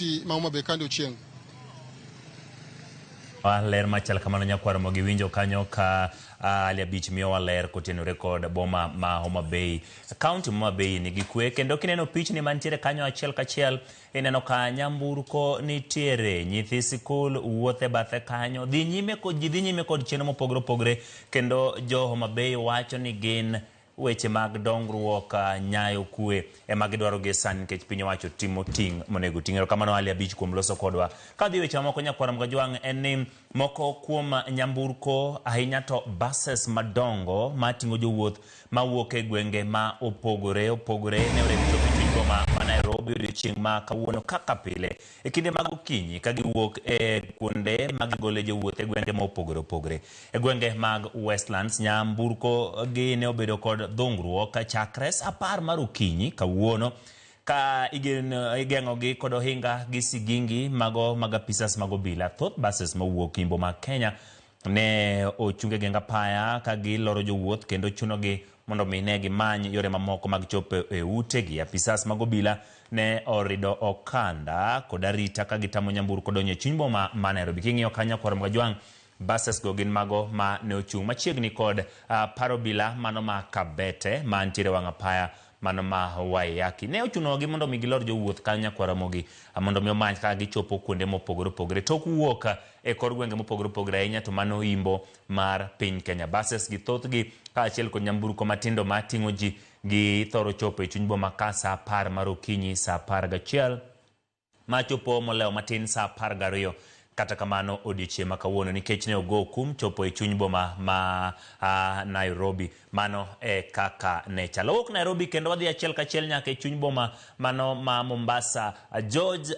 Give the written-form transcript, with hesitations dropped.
kaunti ma Homa Bay kando chieng'. Ler machal kamano nyakwaro mogi winjo kanyo ka Ali Abich miyo ler kotenore kod boma ma Homa Bay. Kaunti Homa Bay nigi kwe kendo kineno pichni mantiere kanyo achiel kachiel ineno ka nyamburko nitiere, nyithi sikul wuothe bathe kanyo, dhi nyime kod chenro mopogore opogore, kendo jo Homa Bay wacho ni gin weche mag dongruok nyayo kwe ema gidwaro gi sani nikech piny owacho timo ting' monego ting'. Kamano Ali Abich kuom loso kodwa. Ka dhi weche moko nyakwara Mgajwang' en ni moko kuom nyamburko ahinya to buses madongo mating'o jowuoth mawuok e gwenge ma opogore ne orego chopo ma Nairobi odiochieng' ma kawuono kaka pile e kinde mag okinyi ka giwuok e kuonde mag gole jowuoth e gwenge ma opogore. E gwenge mag Westlands nyamburko gi ne obedo kod dhungruok chakre sa 10 mar okinyi kawuono ka igeng'ogi kod ohinga gi sigingi mago mag apisas mag obila. Thoth buses mawuok Imbo ma Kenya ne ochunge genga paya ka giloro jowuoth kendo chunogi mondo mine gimany yore mamoko mag chopo e utegi. Apisas mag obila ne orido okanda kod arita ka gitamo nyamburko donjo e chuny boma ma Nairobi. King'iyo kanyo Nyakwaro Mgajwang', buses go gin mago ma ne ochung' machiegni kod paro bila mano ma Kabete mantiere wang' apaya mano ma Waiyaki. Ne ochunogi mondo mi gilor jowuoth kanyo Nyakwaro mogi mondo mi omany ka gichopo kuonde mopogore opogore tok wuok e kor gwenge mopogore opogore ahinya to mano Imbo mar piny Kenya. Buses gi thothgi kaachiel kod nyamburko matindo mating'o ji gi thoro chopo e chuny boma ka sa 10 mar okinyi, sa 11 machopo moleo matin sa 12. Kata kamano odiochieng' ma kawuono nikech ne ogo kum chopo e chuny boma ma Nairobi. Mano e kaka ne chalo. Wuok Nairobi kendo wadhi achiel kachiel nyaka e chuny boma mano ma Mombasa. George